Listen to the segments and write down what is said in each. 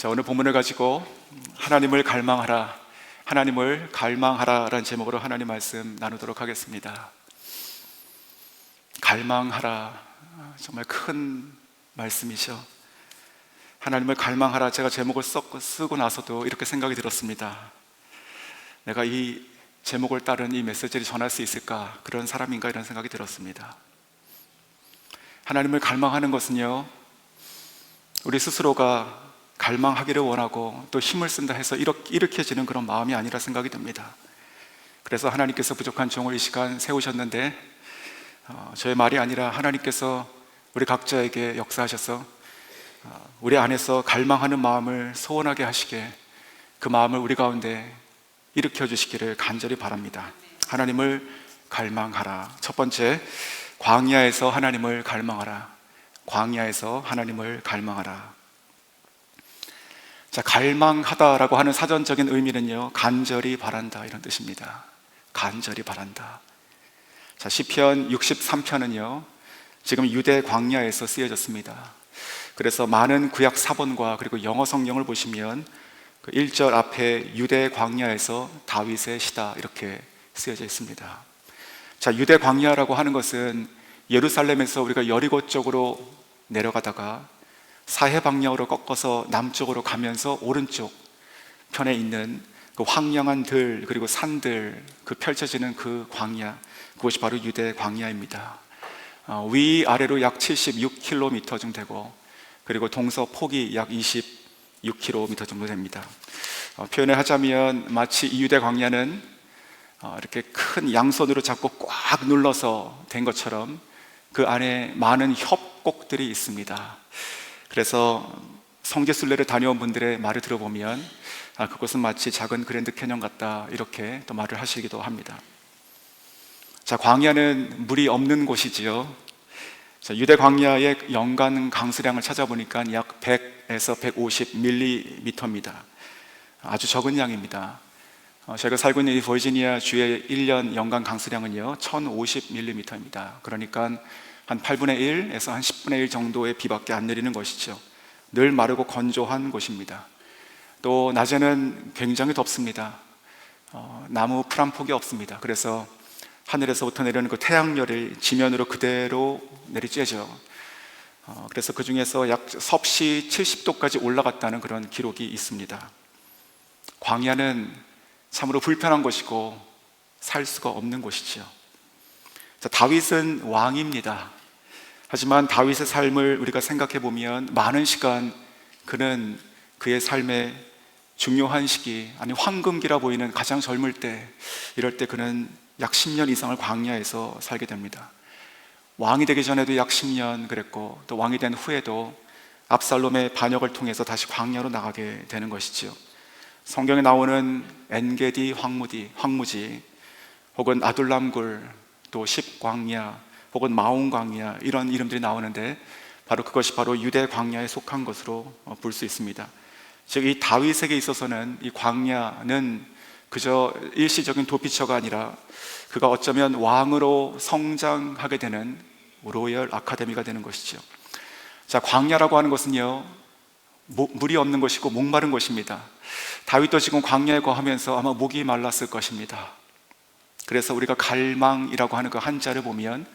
자, 오늘 본문을 가지고 하나님을 갈망하라 라는 제목으로 하나님 말씀 나누도록 하겠습니다. 갈망하라, 정말 큰 말씀이죠. 하나님을 갈망하라, 제가 제목을 쓰고 나서도 이렇게 생각이 들었습니다. 내가 이 제목을 따른 이 메시지를 전할 수 있을까, 그런 사람인가, 이런 생각이 들었습니다. 하나님을 갈망하는 것은요, 우리 스스로가 갈망하기를 원하고 또 힘을 쓴다 해서 일으켜지는 그런 마음이 아니라 생각이 듭니다. 그래서 하나님께서 부족한 종을 이 시간 세우셨는데, 저의 말이 아니라 하나님께서 우리 각자에게 역사하셔서 우리 안에서 갈망하는 마음을 소원하게 하시게, 그 마음을 우리 가운데 일으켜 주시기를 간절히 바랍니다. 하나님을 갈망하라. 첫 번째, 광야에서 하나님을 갈망하라. 광야에서 하나님을 갈망하라. 자, 갈망하다라고 하는 사전적인 의미는요, 간절히 바란다, 이런 뜻입니다. 간절히 바란다. 자, 시편 63편은요 지금 유대 광야에서 쓰여졌습니다. 그래서 많은 구약 사본과 그리고 영어 성경을 보시면 그 1절 앞에 유대 광야에서 다윗의 시다, 이렇게 쓰여져 있습니다. 자, 유대 광야라고 하는 것은 예루살렘에서 우리가 여리고 쪽으로 내려가다가 사해 방향으로 꺾어서 남쪽으로 가면서 오른쪽 편에 있는 그 황량한 들, 그리고 산들, 그 펼쳐지는 그 광야, 그것이 바로 유대 광야입니다. 위아래로 약 76km 정도 되고, 그리고 동서폭이 약 26km 정도 됩니다. 표현을 하자면 마치 이 유대 광야는 이렇게 큰 양손으로 잡고 꽉 눌러서 된 것처럼 그 안에 많은 협곡들이 있습니다. 그래서 성지순례를 다녀온 분들의 말을 들어보면 그것은 마치 작은 그랜드 캐년 같다, 이렇게 또 말을 하시기도 합니다. 자, 광야는 물이 없는 곳이지요. 자, 유대 광야의 연간 강수량을 찾아보니까 약 100에서 150ml입니다. 아주 적은 양입니다. 제가 살고 있는 이 버지니아 주의 1년 연간 강수량은요 1050ml입니다. 그러니까 한 8분의 1에서 한 10분의 1 정도의 비밖에 안 내리는 것이죠. 늘 마르고 건조한 곳입니다. 또 낮에는 굉장히 덥습니다. 나무 풀 한 폭이 없습니다. 그래서 하늘에서부터 내려오는 그 태양열이 지면으로 그대로 내리쬐죠. 그래서 그 중에서 약 섭씨 70도까지 올라갔다는 그런 기록이 있습니다. 광야는 참으로 불편한 곳이고 살 수가 없는 곳이지요. 자, 다윗은 왕입니다. 하지만 다윗의 삶을 우리가 생각해 보면 많은 시간 그는 그의 삶의 중요한 시기, 아니 황금기라 보이는 가장 젊을 때, 이럴 때 그는 약 10년 이상을 광야에서 살게 됩니다. 왕이 되기 전에도 약 10년 그랬고, 또 왕이 된 후에도 압살롬의 반역을 통해서 다시 광야로 나가게 되는 것이지요. 성경에 나오는 엔게디 황무지, 혹은 아둘람굴, 또 십광야, 혹은 마온광야, 이런 이름들이 나오는데 바로 그것이 바로 유대 광야에 속한 것으로 볼 수 있습니다. 즉, 이 다윗에게 있어서는 이 광야는 그저 일시적인 도피처가 아니라 그가 어쩌면 왕으로 성장하게 되는 로열 아카데미가 되는 것이죠. 자, 광야라고 하는 것은요 물이 없는 것이고 목마른 것입니다. 다윗도 지금 광야에 거하면서 아마 목이 말랐을 것입니다. 그래서 우리가 갈망이라고 하는 그 한자를 보면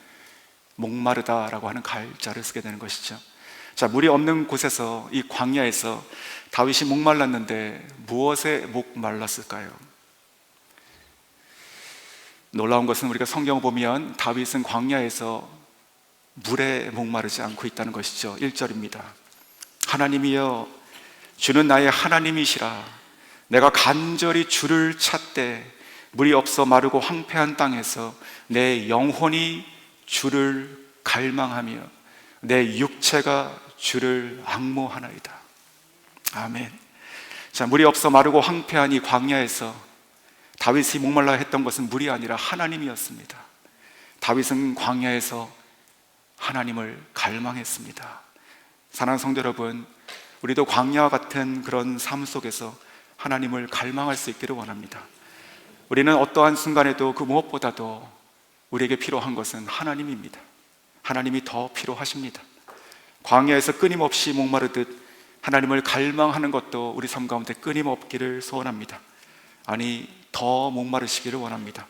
목마르다라고 하는 갈자를 쓰게 되는 것이죠. 자, 물이 없는 곳에서, 이 광야에서 다윗이 목말랐는데 무엇에 목말랐을까요? 놀라운 것은 우리가 성경을 보면 다윗은 광야에서 물에 목마르지 않고 있다는 것이죠. 1절입니다. 하나님이여, 주는 나의 하나님이시라. 내가 간절히 주를 찾되 물이 없어 마르고 황폐한 땅에서 내 영혼이 주를 갈망하며 내 육체가 주를 앙모하나이다. 아멘. 자, 물이 없어 마르고 황폐한 이 광야에서 다윗이 목말라 했던 것은 물이 아니라 하나님이었습니다. 다윗은 광야에서 하나님을 갈망했습니다. 사랑하는 성도 여러분, 우리도 광야와 같은 그런 삶 속에서 하나님을 갈망할 수 있기를 원합니다. 우리는 어떠한 순간에도 그 무엇보다도 우리에게 필요한 것은 하나님입니다. 하나님이 더 필요하십니다. 광야에서 끊임없이 목마르듯 하나님을 갈망하는 것도 우리 삶 가운데 끊임없기를 소원합니다. 아니, 더 목마르시기를 원합니다.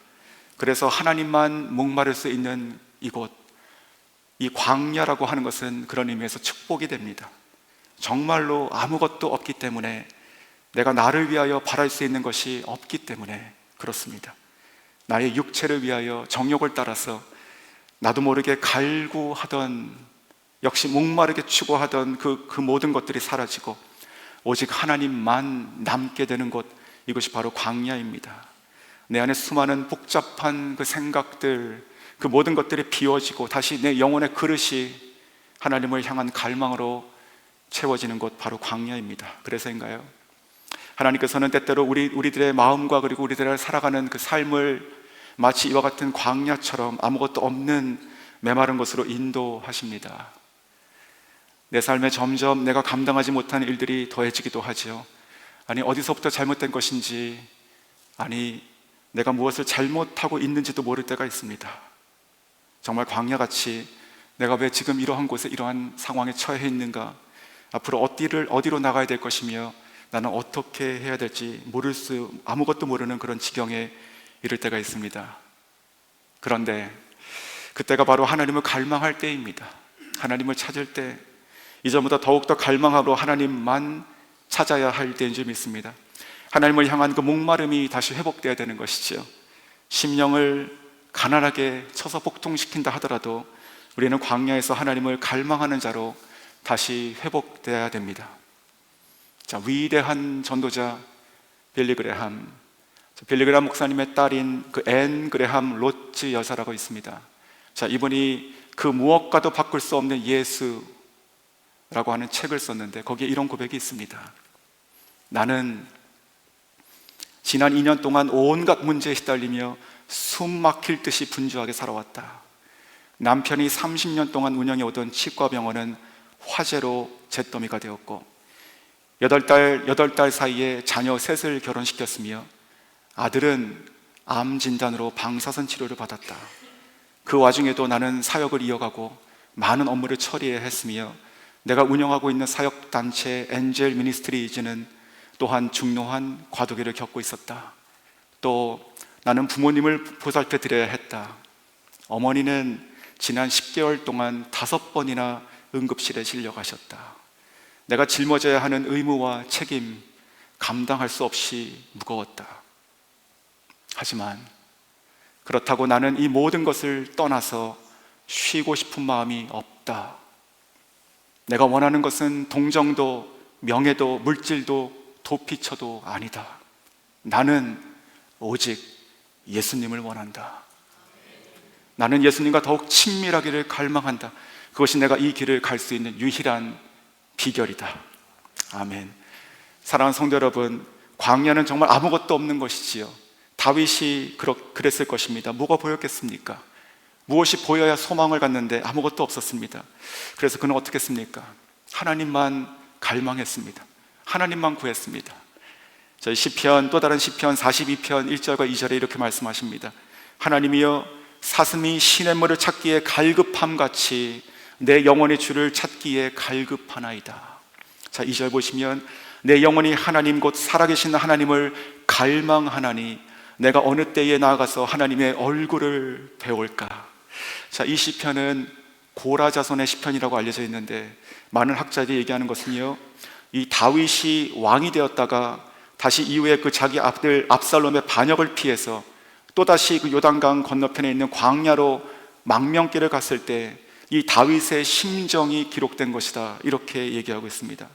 그래서 하나님만 목마를 수 있는 이곳, 이 광야라고 하는 것은 그런 의미에서 축복이 됩니다. 정말로 아무것도 없기 때문에, 내가 나를 위하여 바랄 수 있는 것이 없기 때문에 그렇습니다. 나의 육체를 위하여 정욕을 따라서 나도 모르게 갈구하던, 역시 목마르게 추구하던 그 모든 것들이 사라지고 오직 하나님만 남게 되는 곳, 이것이 바로 광야입니다. 내 안에 수많은 복잡한 그 생각들, 그 모든 것들이 비워지고 다시 내 영혼의 그릇이 하나님을 향한 갈망으로 채워지는 곳, 바로 광야입니다. 그래서인가요? 하나님께서는 때때로 우리들의 마음과 그리고 우리들을 살아가는 그 삶을 마치 이와 같은 광야처럼 아무것도 없는 메마른 곳으로 인도하십니다. 내 삶에 점점 내가 감당하지 못한 일들이 더해지기도 하죠. 아니, 어디서부터 잘못된 것인지, 아니, 내가 무엇을 잘못하고 있는지도 모를 때가 있습니다. 정말 광야같이 내가 왜 지금 이러한 곳에 이러한 상황에 처해 있는가, 앞으로 어디로 나가야 될 것이며 나는 어떻게 해야 될지 아무것도 모르는 그런 지경에 이를 때가 있습니다. 그런데 그때가 바로 하나님을 갈망할 때입니다. 하나님을 찾을 때, 이전보다 더욱더 갈망하러 하나님만 찾아야 할 때인 줄 믿습니다. 하나님을 향한 그 목마름이 다시 회복되어야 되는 것이죠. 심령을 가난하게 쳐서 복통시킨다 하더라도 우리는 광야에서 하나님을 갈망하는 자로 다시 회복되어야 됩니다. 자, 위대한 전도자 빌리 그레함 목사님의 딸인 그 앤 그레함 로츠 여사라고 있습니다. 자, 이분이 그 무엇과도 바꿀 수 없는 예수라고 하는 책을 썼는데 거기에 이런 고백이 있습니다. 나는 지난 2년 동안 온갖 문제에 시달리며 숨 막힐 듯이 분주하게 살아왔다. 남편이 30년 동안 운영해 오던 치과병원은 화재로 잿더미가 되었고 8달 사이에 자녀 셋을 결혼시켰으며 아들은 암 진단으로 방사선 치료를 받았다. 그 와중에도 나는 사역을 이어가고 많은 업무를 처리해야 했으며 내가 운영하고 있는 사역단체 엔젤 미니스트리즈는 또한 중노한 과도기를 겪고 있었다. 또 나는 부모님을 보살펴 드려야 했다. 어머니는 지난 10개월 동안 5번이나 응급실에 실려가셨다. 내가 짊어져야 하는 의무와 책임, 감당할 수 없이 무거웠다. 하지만 그렇다고 나는 이 모든 것을 떠나서 쉬고 싶은 마음이 없다. 내가 원하는 것은 동정도, 명예도, 물질도, 도피처도 아니다. 나는 오직 예수님을 원한다. 나는 예수님과 더욱 친밀하기를 갈망한다. 그것이 내가 이 길을 갈 수 있는 유일한 비결이다. 아멘. 사랑하는 성도 여러분, 광야는 정말 아무것도 없는 것이지요. 다윗이 그랬을 것입니다. 뭐가 보였겠습니까? 무엇이 보여야 소망을 갖는데 아무것도 없었습니다. 그래서 그는 어떻게 했습니까? 하나님만 갈망했습니다. 하나님만 구했습니다. 저희 시편, 또 다른 시편 42편 1절과 2절에 이렇게 말씀하십니다. 하나님이여, 사슴이 시냇물을 찾기에 갈급함같이 내 영혼의 주를 찾기에 갈급하나이다. 자, 2절 보시면 내 영혼이 하나님 곧 살아계신 하나님을 갈망하나니 내가 어느 때에 나아가서 하나님의 얼굴을 배울까. 자, 이 시편은 고라 자손의 시편이라고 알려져 있는데 많은 학자들이 얘기하는 것은요, 이 다윗이 왕이 되었다가 다시 이후에 그 자기 아들 압살롬의 반역을 피해서 또다시 그 요단강 건너편에 있는 광야로 망명길을 갔을 때 이 다윗의 심정이 기록된 것이다, 이렇게 얘기하고 있습니다.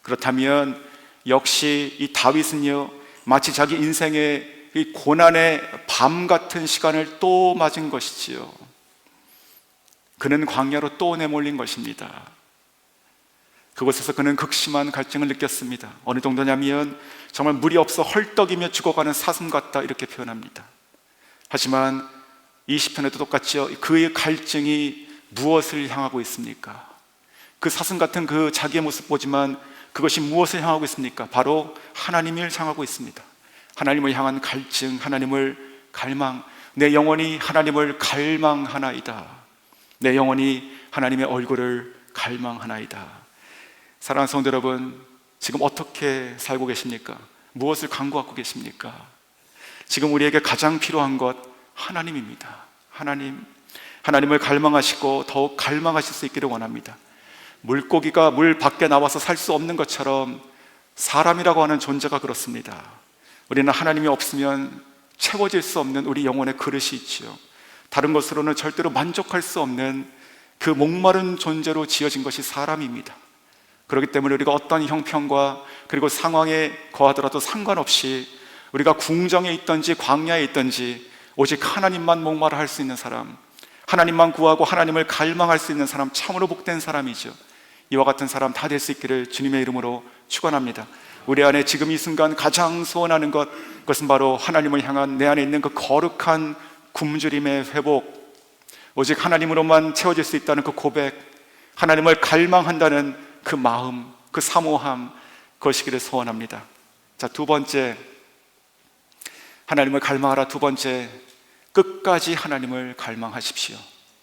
그렇다면 역시 이 다윗은요, 마치 자기 인생의 이 고난의 밤 같은 시간을 또 맞은 것이지요. 그는 광야로 또 내몰린 것입니다. 그곳에서 그는 극심한 갈증을 느꼈습니다. 어느 정도냐면 정말 물이 없어 헐떡이며 죽어가는 사슴 같다, 이렇게 표현합니다. 하지만 이 시편에도 똑같죠. 그의 갈증이 무엇을 향하고 있습니까? 그 사슴 같은 그 자기의 모습 보지만 그것이 무엇을 향하고 있습니까? 바로 하나님을 향하고 있습니다. 하나님을 향한 갈증, 하나님을 갈망. 내 영혼이 하나님을 갈망하나이다. 내 영혼이 하나님의 얼굴을 갈망하나이다. 사랑하는 성도 여러분, 지금 어떻게 살고 계십니까? 무엇을 간구하고 계십니까? 지금 우리에게 가장 필요한 것 하나님입니다. 하나님을 갈망하시고 더욱 갈망하실 수 있기를 원합니다. 물고기가 물 밖에 나와서 살 수 없는 것처럼 사람이라고 하는 존재가 그렇습니다. 우리는 하나님이 없으면 채워질 수 없는 우리 영혼의 그릇이 있지요. 다른 것으로는 절대로 만족할 수 없는 그 목마른 존재로 지어진 것이 사람입니다. 그렇기 때문에 우리가 어떤 형편과 그리고 상황에 거하더라도 상관없이 우리가 궁정에 있든지 광야에 있든지 오직 하나님만 목마르 할 수 있는 사람, 하나님만 구하고 하나님을 갈망할 수 있는 사람, 참으로 복된 사람이죠. 이와 같은 사람 다 될 수 있기를 주님의 이름으로 축원합니다. 우리 안에 지금 이 순간 가장 소원하는 것, 그것은 바로 하나님을 향한 내 안에 있는 그 거룩한 굶주림의 회복, 오직 하나님으로만 채워질 수 있다는 그 고백, 하나님을 갈망한다는 그 마음, 그 사모함, 그것이기를 소원합니다. 자, 두 번째, 하나님을 갈망하라. 두 번째, 끝까지 하나님을 갈망하십시오.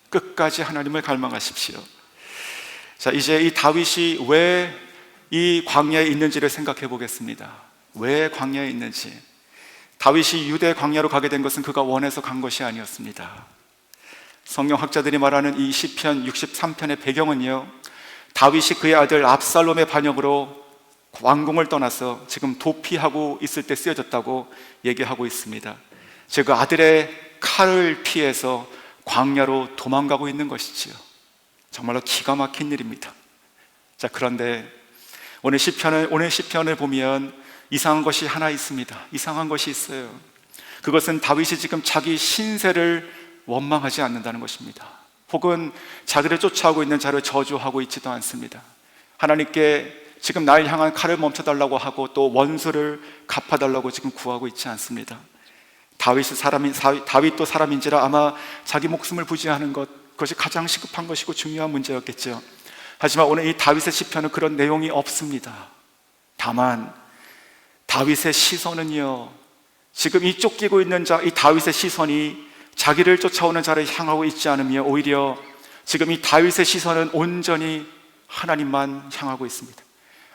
끝까지 하나님을 갈망하십시오. 자, 이제 이 다윗이 왜 이 광야에 있는지를 생각해 보겠습니다. 왜 광야에 있는지. 다윗이 유대 광야로 가게 된 것은 그가 원해서 간 것이 아니었습니다. 성경학자들이 말하는 이 시편 63편의 배경은요, 다윗이 그의 아들 압살롬의 반역으로 왕궁을 떠나서 지금 도피하고 있을 때 쓰여졌다고 얘기하고 있습니다. 즉 그 아들의 칼을 피해서 광야로 도망가고 있는 것이지요. 정말로 기가 막힌 일입니다. 자, 그런데 오늘 시편을 보면 이상한 것이 하나 있습니다. 이상한 것이 있어요. 그것은 다윗이 지금 자기 신세를 원망하지 않는다는 것입니다. 혹은 자기를 쫓아오고 있는 자를 저주하고 있지도 않습니다. 하나님께 지금 나를 향한 칼을 멈춰달라고 하고 또 원수를 갚아달라고 지금 구하고 있지 않습니다. 다윗도 사람인지라 아마 자기 목숨을 부지하는 것, 그것이 가장 시급한 것이고 중요한 문제였겠죠. 하지만 오늘 이 다윗의 시편은 그런 내용이 없습니다. 다만 다윗의 시선은요, 지금 이 쫓기고 있는 자, 이 다윗의 시선이 자기를 쫓아오는 자를 향하고 있지 않으며 오히려 지금 이 다윗의 시선은 온전히 하나님만 향하고 있습니다.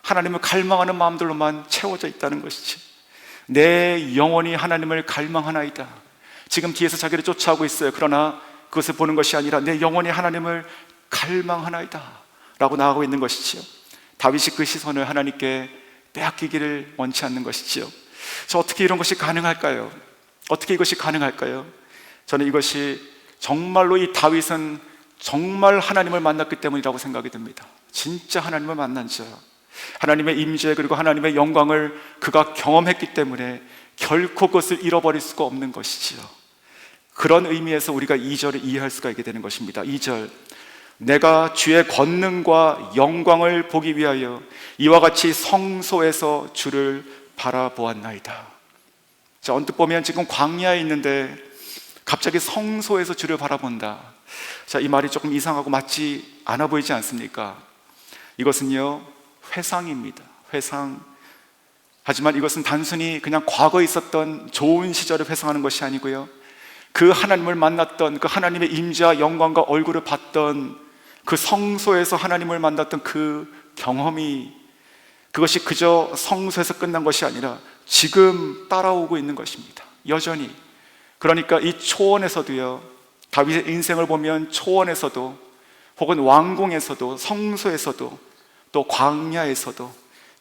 하나님을 갈망하는 마음들로만 채워져 있다는 것이지. 내 영혼이 하나님을 갈망하나이다. 지금 뒤에서 자기를 쫓아오고 있어요. 그러나 그것을 보는 것이 아니라 내 영혼이 하나님을 갈망하나이다 라고 나아가고 있는 것이지요. 다윗이 그 시선을 하나님께 빼앗기기를 원치 않는 것이지요. 저 어떻게 이런 것이 가능할까요? 어떻게 이것이 가능할까요? 저는 이것이 정말로 이 다윗은 정말 하나님을 만났기 때문이라고 생각이 듭니다. 진짜 하나님을 만난 자, 하나님의 임재 그리고 하나님의 영광을 그가 경험했기 때문에 결코 그것을 잃어버릴 수가 없는 것이지요. 그런 의미에서 우리가 2절을 이해할 수가 있게 되는 것입니다. 2절, 내가 주의 권능과 영광을 보기 위하여 이와 같이 성소에서 주를 바라보았나이다. 자, 언뜻 보면 지금 광야에 있는데 갑자기 성소에서 주를 바라본다. 자, 이 말이 조금 이상하고 맞지 않아 보이지 않습니까? 이것은요, 회상입니다. 회상. 하지만 이것은 단순히 그냥 과거에 있었던 좋은 시절을 회상하는 것이 아니고요, 그 하나님을 만났던, 그 하나님의 임재와 영광과 얼굴을 봤던 그 성소에서 하나님을 만났던 그 경험이, 그것이 그저 성소에서 끝난 것이 아니라 지금 따라오고 있는 것입니다. 여전히. 그러니까 이 초원에서도요, 다윗의 인생을 보면 초원에서도 혹은 왕궁에서도 성소에서도 또 광야에서도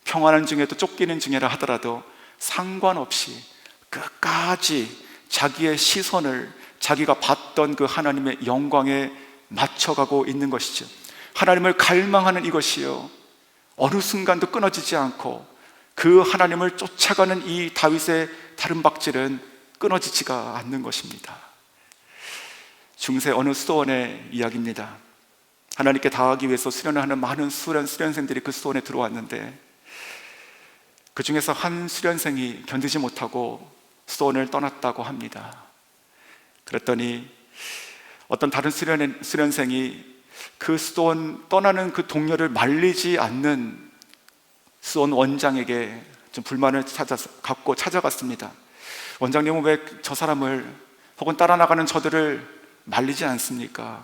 평안한 중에도 쫓기는 중이라 하더라도 상관없이 끝까지 자기의 시선을 자기가 봤던 그 하나님의 영광에 맞춰가고 있는 것이죠. 하나님을 갈망하는 이것이요, 어느 순간도 끊어지지 않고 그 하나님을 쫓아가는 이 다윗의 다른 박질은 끊어지지가 않는 것입니다. 중세 어느 수도원의 이야기입니다. 하나님께 다하기 위해서 수련을 하는 많은 수련생들이 그 수도원에 들어왔는데 그 중에서 한 수련생이 견디지 못하고 수도원을 떠났다고 합니다. 그랬더니 어떤 다른 수련생이 그 수도원 떠나는 그 동료를 말리지 않는 수도원 원장에게 좀 불만을 갖고 찾아갔습니다. 원장님은 왜 저 사람을 혹은 따라 나가는 저들을 말리지 않습니까?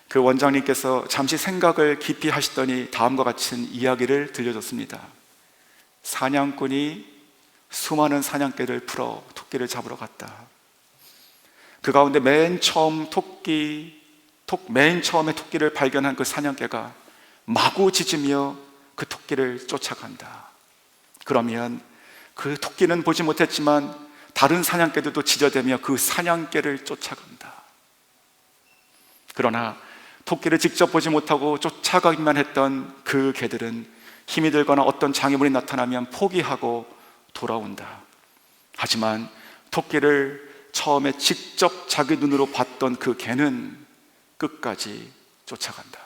그 원장님께서 잠시 생각을 깊이 하시더니 다음과 같은 이야기를 들려줬습니다. 사냥꾼이 수많은 사냥개를 풀어 토끼를 잡으러 갔다. 그 가운데 맨 처음에 토끼를 발견한 그 사냥개가 마구 짖으며 그 토끼를 쫓아간다. 그러면 그 토끼는 보지 못했지만 다른 사냥개들도 짖어대며 그 사냥개를 쫓아간다. 그러나 토끼를 직접 보지 못하고 쫓아가기만 했던 그 개들은 힘이 들거나 어떤 장애물이 나타나면 포기하고 돌아온다. 하지만 토끼를 처음에 직접 자기 눈으로 봤던 그 개는 끝까지 쫓아간다.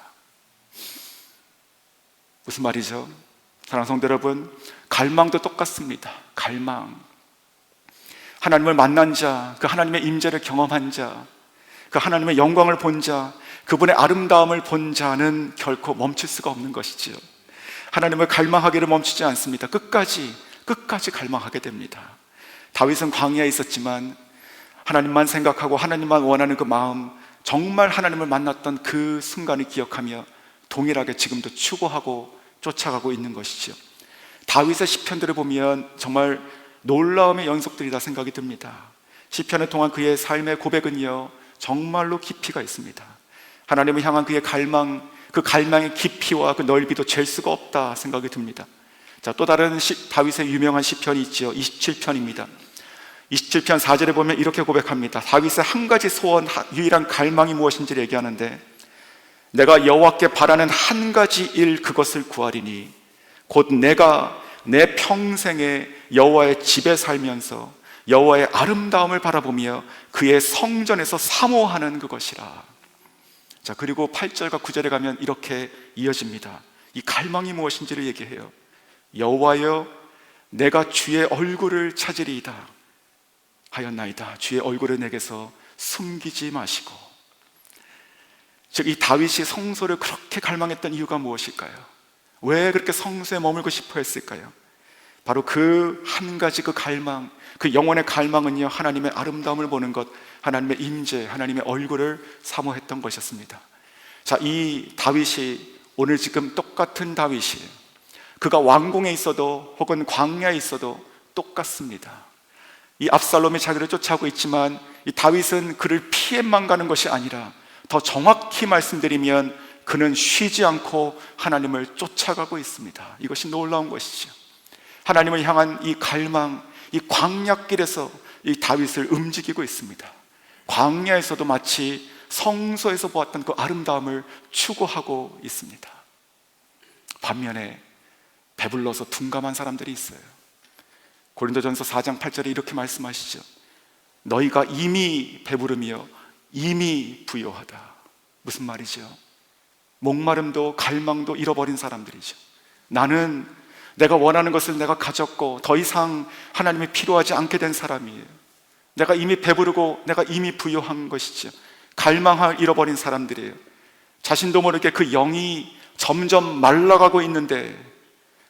무슨 말이죠? 사랑하는 성도 여러분, 갈망도 똑같습니다. 갈망. 하나님을 만난 자, 그 하나님의 임재를 경험한 자, 그 하나님의 영광을 본 자, 그분의 아름다움을 본 자는 결코 멈출 수가 없는 것이지요. 하나님을 갈망하기를 멈추지 않습니다. 끝까지 갈망하게 됩니다. 다윗은 광야에 있었지만 하나님만 생각하고 하나님만 원하는 그 마음, 정말 하나님을 만났던 그 순간을 기억하며 동일하게 지금도 추구하고 쫓아가고 있는 것이죠. 다윗의 시편들을 보면 정말 놀라움의 연속들이다 생각이 듭니다. 시편을 통한 그의 삶의 고백은요, 정말로 깊이가 있습니다. 하나님을 향한 그의 갈망, 그 갈망의 깊이와 그 넓이도 잴 수가 없다 생각이 듭니다. 자, 또 다른 다윗의 유명한 시편이 있죠. 27편입니다. 27편 4절에 보면 이렇게 고백합니다. 다윗의 한 가지 소원, 유일한 갈망이 무엇인지를 얘기하는데, 내가 여호와께 바라는 한 가지 일, 그것을 구하리니 곧 내가 내 평생에 여호와의 집에 살면서 여호와의 아름다움을 바라보며 그의 성전에서 사모하는 그것이라. 자, 그리고 8절과 9절에 가면 이렇게 이어집니다. 이 갈망이 무엇인지를 얘기해요. 여호와여, 내가 주의 얼굴을 찾으리이다 하였나이다. 주의 얼굴을 내게서 숨기지 마시고. 즉, 이 다윗이 성소를 그렇게 갈망했던 이유가 무엇일까요? 왜 그렇게 성소에 머물고 싶어 했을까요? 바로 그 한 가지 그 갈망, 그 영혼의 갈망은요, 하나님의 아름다움을 보는 것, 하나님의 임재, 하나님의 얼굴을 사모했던 것이었습니다. 자, 이 다윗이 오늘 지금 똑같은 다윗이, 그가 왕궁에 있어도 혹은 광야에 있어도 똑같습니다. 이 압살롬이 자기를 쫓아오고 있지만 이 다윗은 그를 피해만 가는 것이 아니라, 더 정확히 말씀드리면 그는 쉬지 않고 하나님을 쫓아가고 있습니다. 이것이 놀라운 것이죠. 하나님을 향한 이 갈망, 이 광야길에서 이 다윗을 움직이고 있습니다. 광야에서도 마치 성소에서 보았던 그 아름다움을 추구하고 있습니다. 반면에 배불러서 둔감한 사람들이 있어요. 고린도전서 4장 8절에 이렇게 말씀하시죠. 너희가 이미 배부르며 이미 부요하다. 무슨 말이죠? 목마름도 갈망도 잃어버린 사람들이죠. 나는 내가 원하는 것을 내가 가졌고 더 이상 하나님이 필요하지 않게 된 사람이에요. 내가 이미 배부르고 내가 이미 부요한 것이죠. 갈망을 잃어버린 사람들이에요. 자신도 모르게 그 영이 점점 말라가고 있는데,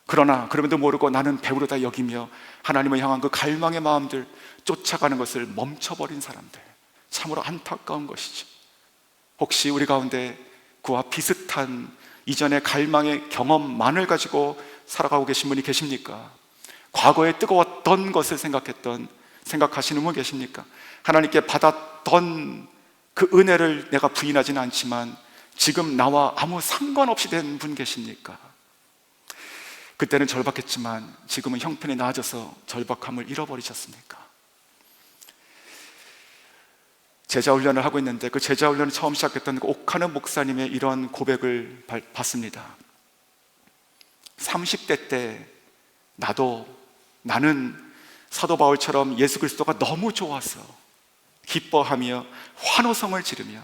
그러나 그럼에도 모르고 나는 배부르다 여기며 하나님을 향한 그 갈망의 마음들 쫓아가는 것을 멈춰버린 사람들, 참으로 안타까운 것이죠. 혹시 우리 가운데 그와 비슷한 이전의 갈망의 경험만을 가지고 살아가고 계신 분이 계십니까? 과거에 뜨거웠던 것을 생각하시는 분 계십니까? 하나님께 받았던 그 은혜를 내가 부인하지는 않지만 지금 나와 아무 상관없이 된 분 계십니까? 그때는 절박했지만 지금은 형편이 나아져서 절박함을 잃어버리셨습니까? 제자 훈련을 하고 있는데 그 제자 훈련을 처음 시작했던 그 옥하느 목사님의 이런 고백을 봤습니다. 30대 때 나는 사도 바울처럼 예수 그리스도가 너무 좋아서 기뻐하며 환호성을 지르며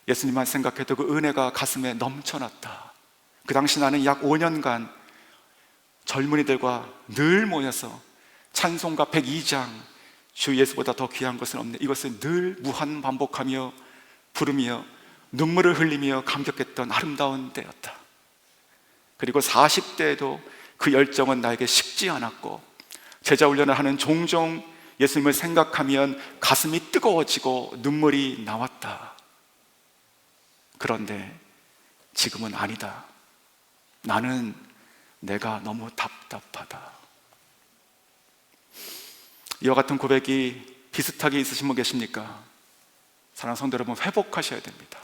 예수님만 생각해도 그 은혜가 가슴에 넘쳐났다. 그 당시 나는 약 5년간 젊은이들과 늘 모여서 찬송가 102장, 주 예수보다 더 귀한 것은 없네, 이것을 늘 무한 반복하며 부르며 눈물을 흘리며 감격했던 아름다운 때였다. 그리고 40대에도 그 열정은 나에게 식지 않았고, 제자훈련을 하는 종종 예수님을 생각하면 가슴이 뜨거워지고 눈물이 나왔다. 그런데 지금은 아니다. 나는 내가 너무 답답하다. 이와 같은 고백이 비슷하게 있으신 분 계십니까? 사랑하는 성도 여러분, 회복하셔야 됩니다.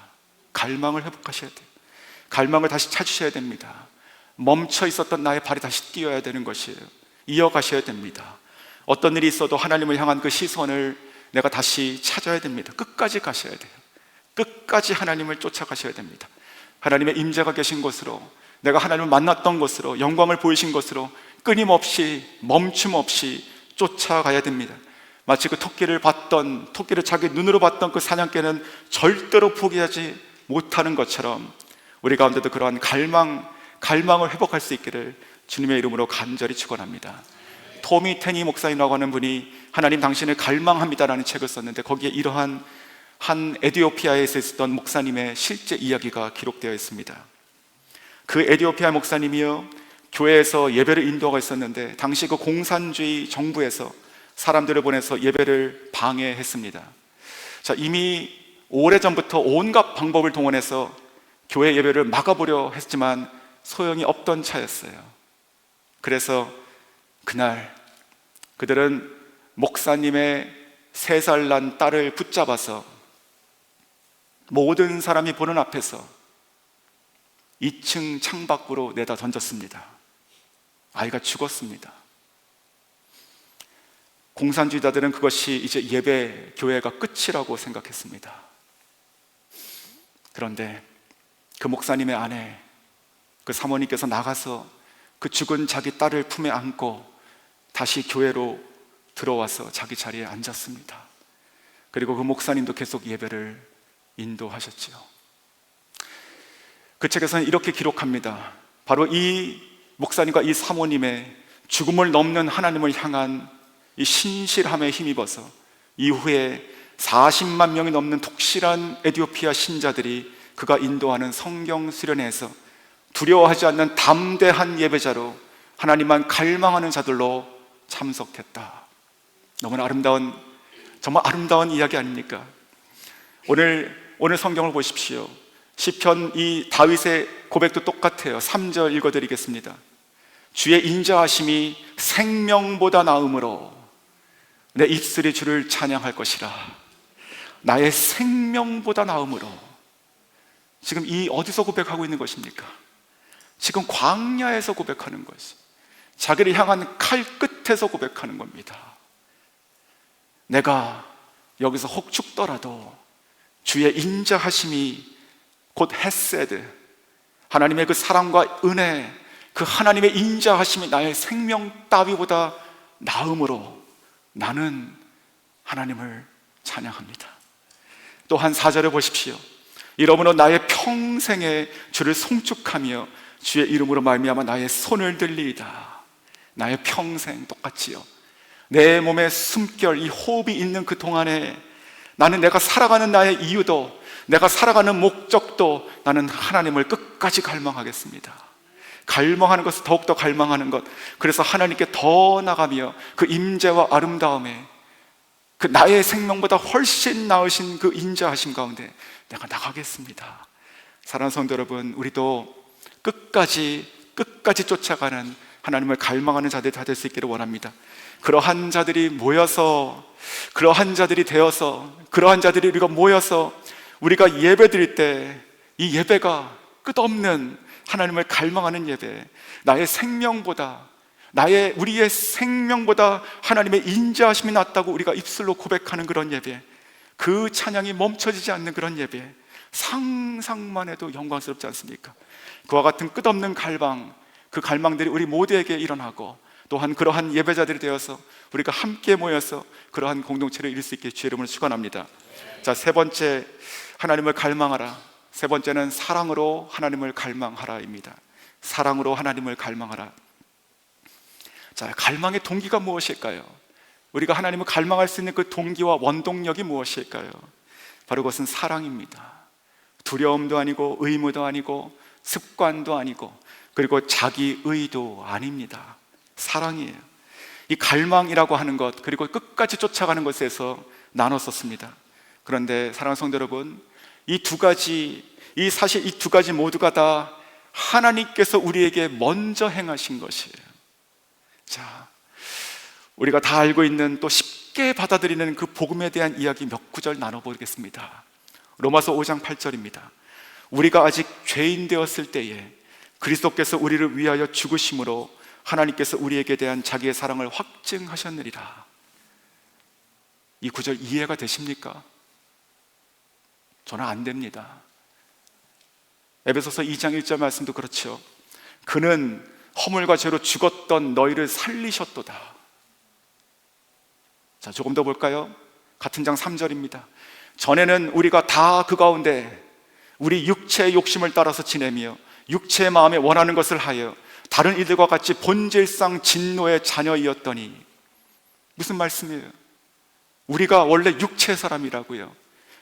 갈망을 회복하셔야 돼요. 갈망을 다시 찾으셔야 됩니다. 멈춰 있었던 나의 발이 다시 뛰어야 되는 것이에요. 이어가셔야 됩니다. 어떤 일이 있어도 하나님을 향한 그 시선을 내가 다시 찾아야 됩니다. 끝까지 가셔야 돼요. 끝까지 하나님을 쫓아가셔야 됩니다. 하나님의 임재가 계신 곳으로, 내가 하나님을 만났던 곳으로, 영광을 보이신 곳으로 끊임없이 멈춤 없이 쫓아가야 됩니다. 마치 그 토끼를 자기 눈으로 봤던 그 사냥개는 절대로 포기하지 못하는 것처럼 우리 가운데도 그러한 갈망을 회복할 수 있기를 주님의 이름으로 간절히 축원합니다. 토미 테니 목사님이라고 하는 분이 하나님 당신을 갈망합니다라는 책을 썼는데 거기에 이러한 한 에티오피아에서 있었던 목사님의 실제 이야기가 기록되어 있습니다. 그 에티오피아 목사님이요, 교회에서 예배를 인도하고 있었는데 당시 그 공산주의 정부에서 사람들을 보내서 예배를 방해했습니다. 자, 이미 오래전부터 온갖 방법을 동원해서 교회 예배를 막아보려 했지만 소용이 없던 차였어요. 그래서 그날 그들은 목사님의 3살 난 딸을 붙잡아서 모든 사람이 보는 앞에서 2층 창밖으로 내다 던졌습니다. 아이가 죽었습니다. 공산주의자들은 그것이 이제 예배 교회가 끝이라고 생각했습니다. 그런데 그 목사님의 아내, 그 사모님께서 나가서 그 죽은 자기 딸을 품에 안고 다시 교회로 들어와서 자기 자리에 앉았습니다. 그리고 그 목사님도 계속 예배를 인도하셨지요. 그 책에서는 이렇게 기록합니다. 바로 이 목사님과 이 사모님의 죽음을 넘는 하나님을 향한 이 신실함에 힘입어서 이후에 40만 명이 넘는 독실한 에티오피아 신자들이 그가 인도하는 성경 수련회에서 두려워하지 않는 담대한 예배자로 하나님만 갈망하는 자들로 참석했다. 너무나 정말 아름다운 이야기 아닙니까? 오늘 성경을 보십시오. 시편 이 다윗의 고백도 똑같아요. 3절 읽어드리겠습니다. 주의 인자하심이 생명보다 나음으로 내 입술이 주를 찬양할 것이라. 나의 생명보다 나음으로. 지금 이 어디서 고백하고 있는 것입니까? 지금 광야에서 고백하는 것이, 자기를 향한 칼 끝에서 고백하는 겁니다. 내가 여기서 혹 죽더라도 주의 인자하심이 곧 헤세드, 하나님의 그 사랑과 은혜, 그 하나님의 인자하심이 나의 생명 따위보다 나음으로 나는 하나님을 찬양합니다. 또한 4절을 보십시오. 이러므로 나의 평생에 주를 송축하며 주의 이름으로 말미암아 나의 손을 들리이다. 나의 평생 똑같지요. 내 몸의 숨결, 이 호흡이 있는 그 동안에 나는 내가 살아가는 나의 이유도, 내가 살아가는 목적도 나는 하나님을 끝까지 갈망하겠습니다. 갈망하는 것을 더욱더 갈망하는 것, 그래서 하나님께 더 나가며 그 임재와 아름다움에 그 나의 생명보다 훨씬 나으신 그 인자하심 가운데 내가 나가겠습니다. 사랑하는 성도 여러분, 우리도 끝까지 쫓아가는 하나님을 갈망하는 자들이 다 될 수 있기를 원합니다. 그러한 자들이 모여서, 그러한 자들이 되어서, 그러한 자들이 우리가 모여서 우리가 예배 드릴 때 이 예배가 끝없는 하나님을 갈망하는 예배, 나의 생명보다, 우리의 생명보다 하나님의 인자하심이 낫다고 우리가 입술로 고백하는 그런 예배, 그 찬양이 멈춰지지 않는 그런 예배, 상상만 해도 영광스럽지 않습니까? 그와 같은 끝없는 갈망, 그 갈망들이 우리 모두에게 일어나고, 또한 그러한 예배자들이 되어서 우리가 함께 모여서 그러한 공동체를 이룰 수 있게 주의 이름으로 축원합니다. 자, 세 번째, 하나님을 갈망하라. 세 번째는 사랑으로 하나님을 갈망하라입니다. 사랑으로 하나님을 갈망하라. 자, 갈망의 동기가 무엇일까요? 우리가 하나님을 갈망할 수 있는 그 동기와 원동력이 무엇일까요? 바로 그것은 사랑입니다. 두려움도 아니고 의무도 아니고 습관도 아니고 그리고 자기 의도 아닙니다. 사랑이에요. 이 갈망이라고 하는 것, 그리고 끝까지 쫓아가는 것에서 나눴었습니다. 그런데 사랑하는 성도 여러분, 이 두 가지, 이 사실 이 두 가지 모두가 다 하나님께서 우리에게 먼저 행하신 것이에요. 자, 우리가 다 알고 있는 또 쉽게 받아들이는 그 복음에 대한 이야기 몇 구절 나눠보겠습니다. 로마서 5장 8절입니다. 우리가 아직 죄인 되었을 때에 그리스도께서 우리를 위하여 죽으심으로 하나님께서 우리에게 대한 자기의 사랑을 확증하셨느니라. 이 구절 이해가 되십니까? 저는 안 됩니다. 에베소서 2장 1절 말씀도 그렇죠. 그는 허물과 죄로 죽었던 너희를 살리셨도다. 자, 조금 더 볼까요? 같은 장 3절입니다. 전에는 우리가 다 그 가운데 우리 육체의 욕심을 따라서 지내며 육체의 마음에 원하는 것을 하여 다른 이들과 같이 본질상 진노의 자녀이었더니, 무슨 말씀이에요? 우리가 원래 육체의 사람이라고요.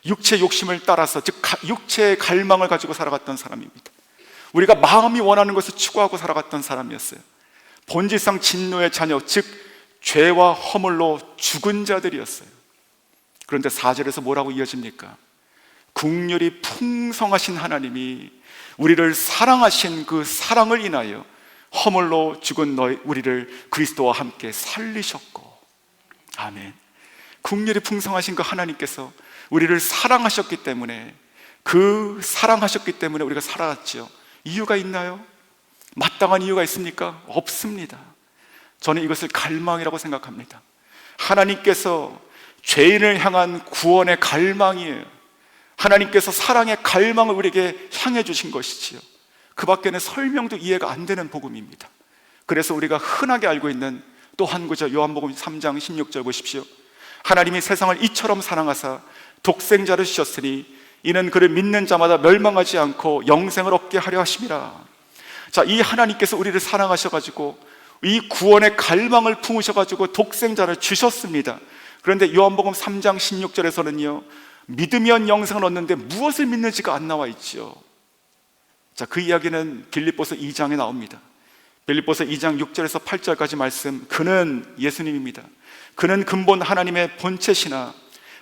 육체의 욕심을 따라서, 즉 육체의 갈망을 가지고 살아갔던 사람입니다. 우리가 마음이 원하는 것을 추구하고 살아갔던 사람이었어요. 본질상 진노의 자녀, 즉 죄와 허물로 죽은 자들이었어요. 그런데 4절에서 뭐라고 이어집니까? 긍휼이 풍성하신 하나님이 우리를 사랑하신 그 사랑을 인하여 허물로 죽은 우리를 그리스도와 함께 살리셨고. 아멘. 긍휼이 풍성하신 그 하나님께서 우리를 사랑하셨기 때문에, 우리가 살아갔죠. 이유가 있나요? 마땅한 이유가 있습니까? 없습니다. 저는 이것을 갈망이라고 생각합니다. 하나님께서 죄인을 향한 구원의 갈망이에요. 하나님께서 사랑의 갈망을 우리에게 향해 주신 것이지요. 그 밖에는 설명도 이해가 안 되는 복음입니다. 그래서 우리가 흔하게 알고 있는 또 한 구절, 요한복음 3장 16절 보십시오. 하나님이 세상을 이처럼 사랑하사 독생자를 주셨으니 이는 그를 믿는 자마다 멸망하지 않고 영생을 얻게 하려 하심이라. 자, 이 하나님께서 우리를 사랑하셔가지고 이 구원의 갈망을 품으셔가지고 독생자를 주셨습니다. 그런데 요한복음 3장 16절에서는요, 믿으면 영생을 얻는데 무엇을 믿는지가 안 나와 있죠. 자, 그 이야기는 빌립보서 2장에 나옵니다. 빌립보서 2장 6절에서 8절까지 말씀, 그는 예수님입니다. 그는 근본 하나님의 본체시나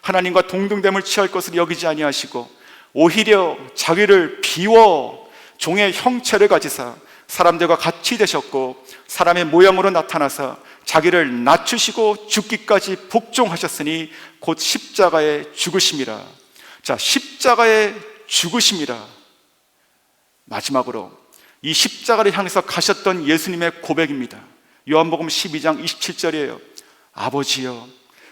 하나님과 동등됨을 취할 것을 여기지 아니하시고 오히려 자기를 비워 종의 형체를 가지사 사람들과 같이 되셨고 사람의 모양으로 나타나사 자기를 낮추시고 죽기까지 복종하셨으니 곧 십자가에 죽으심이라. 자, 십자가에 죽으심이라. 마지막으로 이 십자가를 향해서 가셨던 예수님의 고백입니다. 요한복음 12장 27절이에요. 아버지여,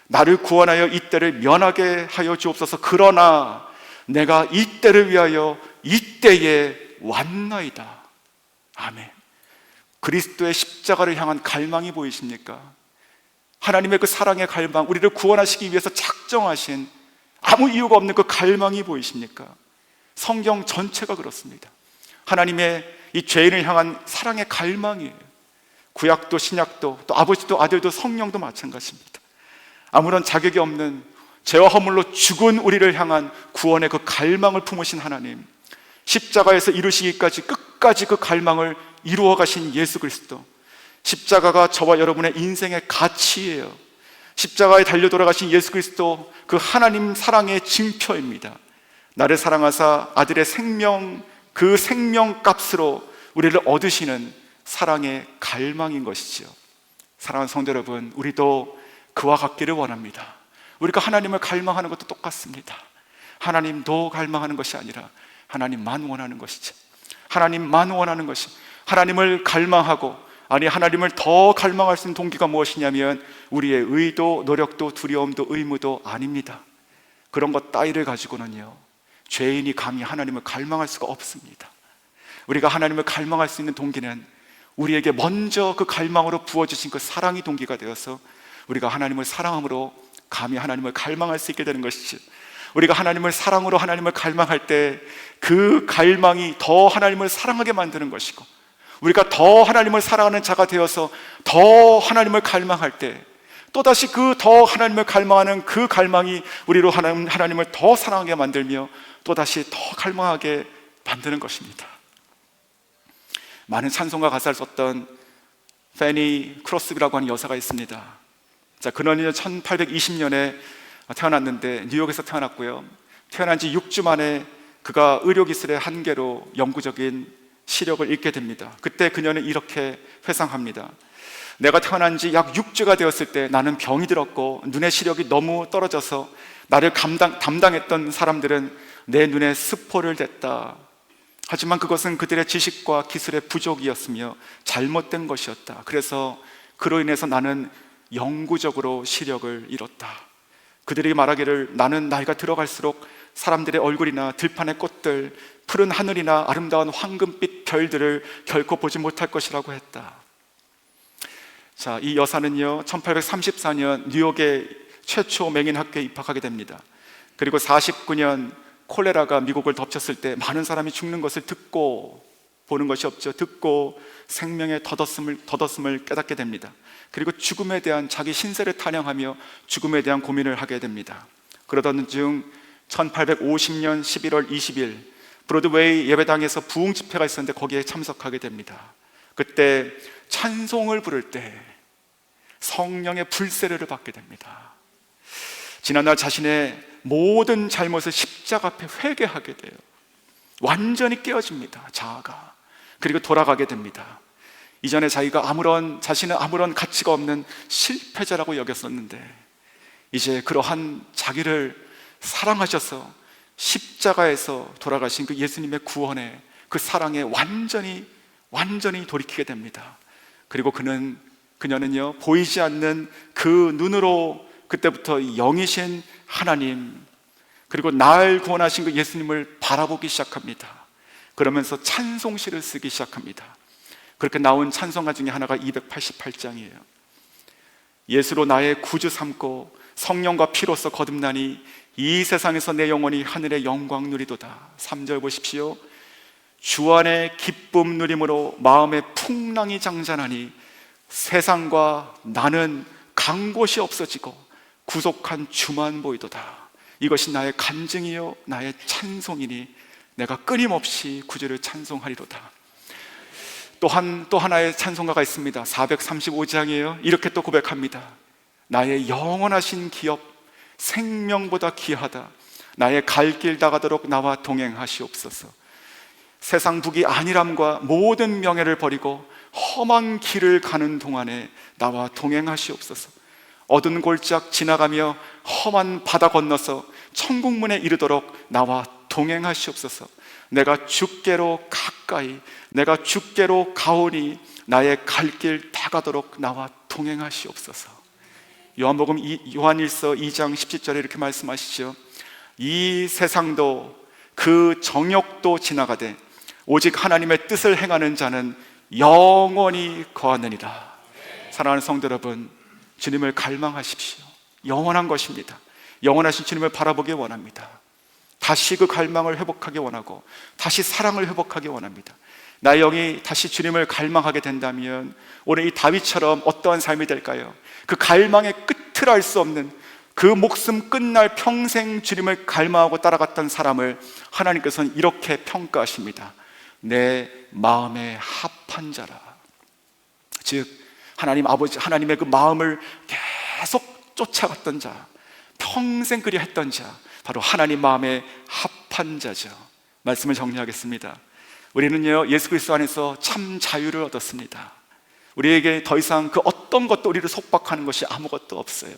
나를 구원하여 이 때를 면하게 하여 주옵소서. 그러나 내가 이 때를 위하여 이때에 왔나이다. 아멘. 그리스도의 십자가를 향한 갈망이 보이십니까? 하나님의 그 사랑의 갈망, 우리를 구원하시기 위해서 작정하신 아무 이유가 없는 그 갈망이 보이십니까? 성경 전체가 그렇습니다. 하나님의 이 죄인을 향한 사랑의 갈망이에요. 구약도 신약도 또 아버지도 아들도 성령도 마찬가지입니다. 아무런 자격이 없는 죄와 허물로 죽은 우리를 향한 구원의 그 갈망을 품으신 하나님, 십자가에서 이루시기까지 끝까지 그 갈망을 이루어 가신 예수 그리스도, 십자가가 저와 여러분의 인생의 가치예요. 십자가에 달려 돌아가신 예수 그리스도, 그 하나님 사랑의 징표입니다. 나를 사랑하사 아들의 생명, 그 생명값으로 우리를 얻으시는 사랑의 갈망인 것이죠. 사랑하는 성도 여러분, 우리도 그와 같기를 원합니다. 우리가 하나님을 갈망하는 것도 똑같습니다. 하나님도 갈망하는 것이 아니라 하나님만 원하는 것이죠. 하나님만 원하는 것이, 하나님을 갈망하고, 아니 하나님을 더 갈망할 수 있는 동기가 무엇이냐면 우리의 의도, 노력도, 두려움도, 의무도 아닙니다. 그런 것 따위를 가지고는요, 죄인이 감히 하나님을 갈망할 수가 없습니다. 우리가 하나님을 갈망할 수 있는 동기는 우리에게 먼저 그 갈망으로 부어주신 그 사랑이 동기가 되어서 우리가 하나님을 사랑함으로 감히 하나님을 갈망할 수 있게 되는 것이죠. 우리가 하나님을 사랑으로 하나님을 갈망할 때 그 갈망이 더 하나님을 사랑하게 만드는 것이고, 우리가 더 하나님을 사랑하는 자가 되어서 더 하나님을 갈망할 때 또다시 그 더 하나님을 갈망하는 그 갈망이 우리로 하나님을 더 사랑하게 만들며 또다시 더 갈망하게 만드는 것입니다. 많은 찬송가 가사를 썼던 페니 크로스비라고 하는 여사가 있습니다. 자, 그녀는 1820년에 태어났는데 뉴욕에서 태어났고요. 태어난 지 6주 만에 그가 의료기술의 한계로 영구적인 시력을 잃게 됩니다. 그때 그녀는 이렇게 회상합니다. 내가 태어난 지 약 6주가 되었을 때 나는 병이 들었고 눈의 시력이 너무 떨어져서 나를 담당했던 사람들은 내 눈에 스포를 댔다. 하지만 그것은 그들의 지식과 기술의 부족이었으며 잘못된 것이었다. 그래서 그로 인해서 나는 영구적으로 시력을 잃었다. 그들이 말하기를 나는 나이가 들어갈수록 사람들의 얼굴이나 들판의 꽃들, 푸른 하늘이나 아름다운 황금빛 별들을 결코 보지 못할 것이라고 했다. 자, 이 여사는요 1834년 뉴욕의 최초 맹인학교에 입학하게 됩니다. 그리고 49년 콜레라가 미국을 덮쳤을 때 많은 사람이 죽는 것을 듣고, 보는 것이 없죠. 듣고 생명의 덧없음을 깨닫게 됩니다. 그리고 죽음에 대한 자기 신세를 탄영하며 죽음에 대한 고민을 하게 됩니다. 그러던 중 1850년 11월 20일 브로드웨이 예배당에서 부흥 집회가 있었는데 거기에 참석하게 됩니다. 그때 찬송을 부를 때 성령의 불세례를 받게 됩니다. 지난날 자신의 모든 잘못을 십자가 앞에 회개하게 돼요. 완전히 깨어집니다, 자아가. 그리고 돌아가게 됩니다. 이전에 자신은 아무런 가치가 없는 실패자라고 여겼었는데 이제 그러한 자기를 사랑하셔서 십자가에서 돌아가신 그 예수님의 구원에, 그 사랑에 완전히 돌이키게 됩니다. 그리고 그녀는요 보이지 않는 그 눈으로 그때부터 영이신 하나님, 그리고 날 구원하신 그 예수님을 바라보기 시작합니다. 그러면서 찬송시를 쓰기 시작합니다. 그렇게 나온 찬송가 중에 하나가 288장이에요. 예수로 나의 구주 삼고 성령과 피로써 거듭나니 이 세상에서 내 영혼이 하늘의 영광 누리도다. 3절 보십시오. 주 안에 기쁨 누림으로 마음의 풍랑이 장전하니 세상과 나는 간 곳이 없어지고 구속한 주만 보이도다. 이것이 나의 간증이요 나의 찬송이니 내가 끊임없이 구주를 찬송하리로다. 또 하나의 찬송가가 있습니다. 435장이에요. 이렇게 또 고백합니다. 나의 영원하신 기업 생명보다 귀하다. 나의 갈 길 다가도록 나와 동행하시옵소서. 세상 북이 안일함과 모든 명예를 버리고 험한 길을 가는 동안에 나와 동행하시옵소서. 어두운 골짜기 지나가며 험한 바다 건너서 천국문에 이르도록 나와 동행하시옵소서. 내가 주께로 가까이, 내가 주께로 가오니 나의 갈 길 다가도록 나와 동행하시옵소서. 요한일서 2장 17절에 이렇게 말씀하시죠. 이 세상도 그 정욕도 지나가되 오직 하나님의 뜻을 행하는 자는 영원히 거하느니라. 사랑하는 성도 여러분, 주님을 갈망하십시오. 영원한 것입니다. 영원하신 주님을 바라보기 원합니다. 다시 그 갈망을 회복하기 원하고 다시 사랑을 회복하기 원합니다. 나의 영이 다시 주님을 갈망하게 된다면 오늘 이 다윗처럼 어떠한 삶이 될까요? 그 갈망의 끝을 알 수 없는, 그 목숨 끝날 평생 주님을 갈망하고 따라갔던 사람을 하나님께서는 이렇게 평가하십니다. 내 마음에 합한 자라. 즉 하나님 아버지, 하나님의 그 마음을 계속 쫓아갔던 자, 평생 그리 했던 자, 바로 하나님 마음에 합한 자죠. 말씀을 정리하겠습니다. 우리는요 예수 그리스도 안에서 참 자유를 얻었습니다. 우리에게 더 이상 그 어떤 것도 우리를 속박하는 것이 아무것도 없어요.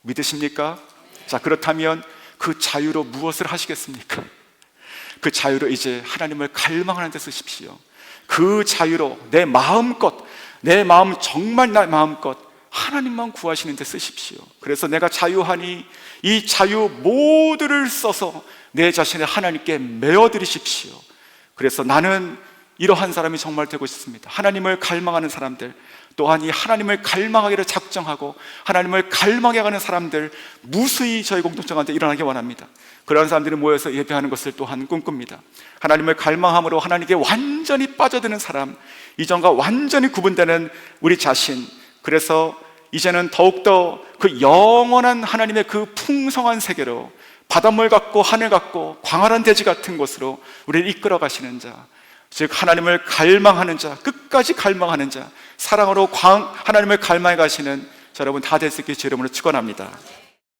믿으십니까? 자, 그렇다면 그 자유로 무엇을 하시겠습니까? 그 자유로 이제 하나님을 갈망하는 데 쓰십시오. 그 자유로 내 마음껏, 내 마음 정말 내 마음껏 하나님만 구하시는 데 쓰십시오. 그래서 내가 자유하니 이 자유 모두를 써서 내 자신을 하나님께 메어드리십시오. 그래서 나는 이러한 사람이 정말 되고 싶습니다. 하나님을 갈망하는 사람들, 또한 이 하나님을 갈망하기를 작정하고 하나님을 갈망해가는 사람들 무수히 저희 공동체 가운데 일어나기 원합니다. 그러한 사람들이 모여서 예배하는 것을 또한 꿈꿉니다. 하나님을 갈망함으로 하나님께 완전히 빠져드는 사람, 이전과 완전히 구분되는 우리 자신, 그래서 이제는 더욱더 그 영원한 하나님의 그 풍성한 세계로, 바닷물 같고 하늘 같고 광활한 대지 같은 곳으로 우리를 이끌어 가시는 자, 즉 하나님을 갈망하는 자, 끝까지 갈망하는 자, 사랑으로 하나님을 갈망해 가시는 자, 여러분 다 될 수 있게 제 이름으로 축원합니다.